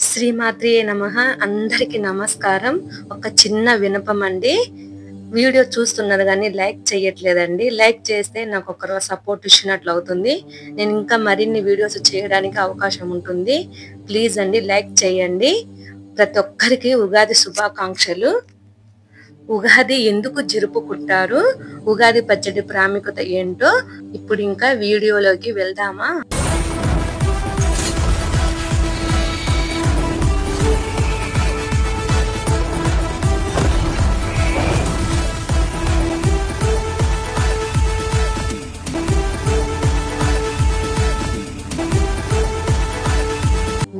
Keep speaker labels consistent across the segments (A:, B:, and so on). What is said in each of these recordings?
A: శ్రీమాత్రియే నమః. అందరికి నమస్కారం. ఒక చిన్న వినపం అండి. వీడియో చూస్తున్నారు కానీ లైక్ చేయట్లేదండి. లైక్ చేస్తే నాకు ఒకరు సపోర్ట్ ఇచ్చినట్లు అవుతుంది. నేను ఇంకా మరిన్ని వీడియోస్ చేయడానికి అవకాశం ఉంటుంది. ప్లీజ్ అండి లైక్ చేయండి. ప్రతి ఒక్కరికి ఉగాది శుభాకాంక్షలు. ఉగాది ఎందుకు జరుపుకుంటారు, ఉగాది పచ్చడి ప్రాముఖ్యత ఏంటో ఇప్పుడు ఇంకా వీడియోలోకి వెళ్దామా.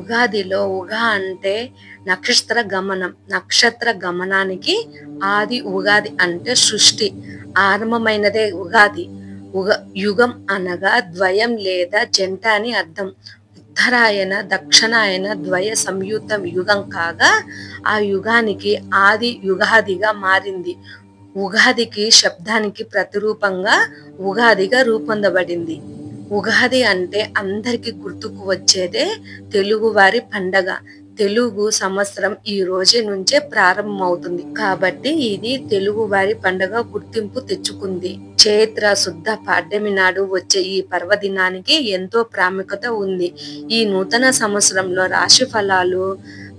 A: ఉగాదిలో ఉగా అంటే నక్షత్ర గమనం. నక్షత్ర గమనానికి ఆది ఉగాది అంటే సృష్టి ఆరంభమైనదే ఉగాది. యుగం అనగా ద్వయం లేదా జంట అని అర్థం. ఉత్తరాయణ దక్షిణాయన ద్వయ సంయుక్త యుగం కాగా ఆ యుగానికి ఆది యుగాదిగా మారింది. ఉగాదికి శబ్దానికి ప్రతిరూపంగా ఉగాదిగా రూపొందబడింది. ఉగాది అంటే అందరికి గుర్తుకు వచ్చేదే తెలుగు వారి పండగ. తెలుగు సంవత్సరం ఈ రోజు నుంచే ప్రారంభమవుతుంది కాబట్టి ఇది తెలుగు వారి పండగ గుర్తింపు తెచ్చుకుంది. చైత్ర శుద్ధ పాడ్యమి నాడు వచ్చే ఈ పర్వదినానికి ఎంతో ప్రాముఖ్యత ఉంది. ఈ నూతన సంవత్సరంలో రాశి ఫలాలు,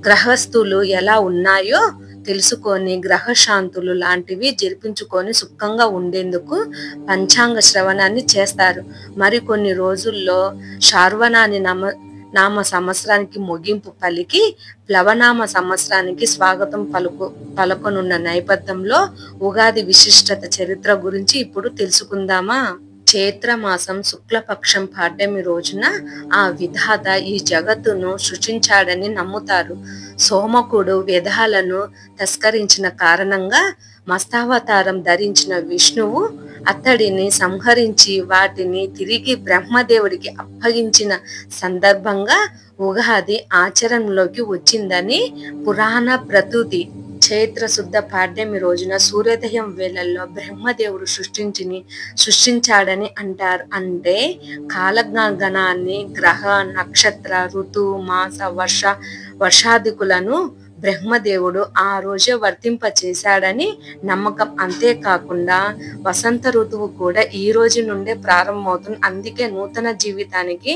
A: గ్రహస్థులు ఎలా ఉన్నాయో తెలుసుకొని గ్రహశాంతులు లాంటివి జరిపించుకొని సుఖంగా ఉండేందుకు పంచాంగ శ్రవణాన్ని చేస్తారు. మరికొన్ని రోజుల్లో శార్వనాని నామ సంవత్సరానికి ముగింపు పలికి ప్లవనామ సంవత్సరానికి స్వాగతం పలకనున్న నేపథ్యంలో ఉగాది విశిష్టత చరిత్ర గురించి ఇప్పుడు తెలుసుకుందామా. చైత్ర మాసం శుక్లపక్షం పాడ్యమి రోజున ఆ విధాత ఈ జగత్తును సృష్టించాడని నమ్ముతారు. సోమకుడు వేదాలను తస్కరించిన కారణంగా మస్తావతారం ధరించిన విష్ణువు అతడిని సంహరించి వాటిని తిరిగి బ్రహ్మదేవుడికి అప్పగించిన సందర్భంగా ఉగాది ఆచరణలోకి వచ్చిందని పురాణ ప్రతీతి. చైత్ర శుద్ధ పాడ్యమి రోజున సూర్యోదయం వేళల్లో బ్రహ్మదేవుడు సృష్టించాడని అంటారు. అంటే కాలగణాన్ని, గ్రహ, నక్షత్ర, ఋతువు, మాస, వర్షాదికులను బ్రహ్మదేవుడు ఆ రోజే వర్తింప చేశాడని నమ్మకం. అంతేకాకుండా వసంత ఋతువు కూడా ఈ రోజు నుండే ప్రారంభమవుతుంది. అందుకే నూతన జీవితానికి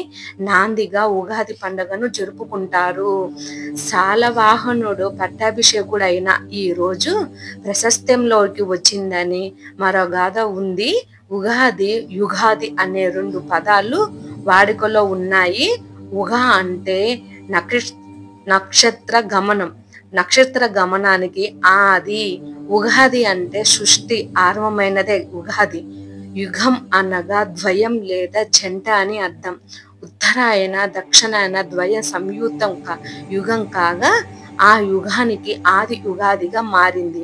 A: నాందిగా ఉగాది పండుగను జరుపుకుంటారు. శాలవాహనుడు పట్టాభిషేకుడైన ఈ రోజు ప్రశస్త్యంలోకి వచ్చిందని మరో గాథ ఉంది. ఉగాది, యుగాది అనే రెండు పదాలు వాడుకలో ఉన్నాయి. ఉగా అంటే నక్షత్ర గమనం. నక్షత్ర గమనానికి ఆది. ఉగాది అంటే సృష్టి ఆరంభమైనదే ఉగాది. యుగం అనగా ద్వయం లేదా జంట అని అర్థం. ఉత్తరాయణ దక్షిణాయన ద్వయ సంయుక్త యుగం కాగా ఆ యుగానికి ఆది ఉగాదిగా మారింది.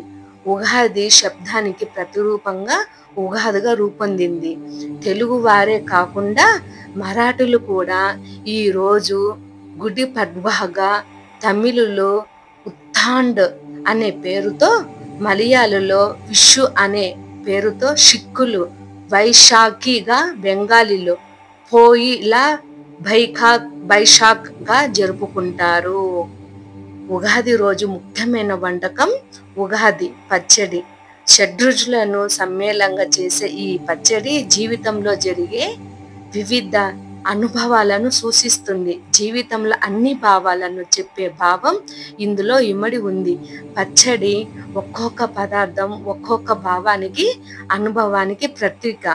A: ఉగాది శబ్దానికి ప్రతిరూపంగా ఉగాదిగా రూపొందింది. తెలుగు వారే కాకుండా మరాఠీలు కూడా ఈ రోజు గుడి పడ్వాగా, తమిళులో ఉత్తాండ్ అనే పేరుతో, మలయాళంలో విషు అనే పేరుతో, సిక్కులు వైశాఖిగా, బెంగాలీలో పోయిలా బైశాఖ్ గా జరుపుకుంటారు. ఉగాది రోజు ముఖ్యమైన వంటకం ఉగాది పచ్చడి. షడ్రుచులను సమ్మేళనంగా చేసే ఈ పచ్చడి జీవితంలో జరిగే వివిధ అనుభవాలను సూచిస్తుంది. జీవితంలో అన్ని భావాలను చెప్పే భావం ఇందులో ఇమిడి ఉంది. పచ్చడి ఒక్కొక్క పదార్థం ఒక్కొక్క భావానికి, అనుభవానికి ప్రతీక.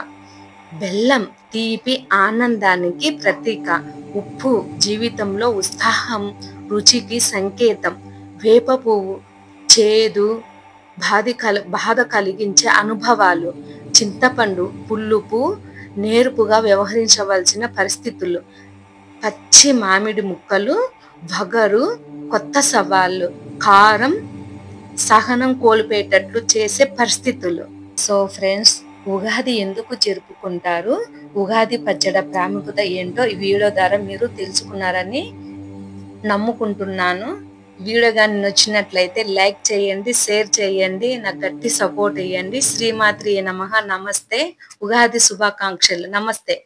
A: బెల్లం తీపి ఆనందానికి ప్రతీక. ఉప్పు జీవితంలో ఉత్సాహం, రుచికి సంకేతం. వేప పువ్వు చేదు, బాధ కలిగించే అనుభవాలు. చింతపండు పులుపు, నేర్పుగా వ్యవహరించవలసిన పరిస్థితులు. పచ్చి మామిడి ముక్కలు, వగరు, కొత్త సవాళ్ళు. కారం సహనం కోల్పోయేటట్లు చేసే పరిస్థితులు. సో ఫ్రెండ్స్, ఉగాది ఎందుకు జరుపుకుంటారు, ఉగాది పచ్చడి ప్రాముఖ్యత ఏంటో ఈ వీడియో ద్వారా మీరు తెలుసుకున్నారని నమ్ముకుంటున్నాను. వీడియో కానీ నచ్చినట్లయితే లైక్ చేయండి, షేర్ చేయండి, నాకు గట్టి సపోర్ట్ ఇవ్వండి. శ్రీమాత్రియే నమః. నమస్తే. ఉగాది శుభాకాంక్షలు. నమస్తే.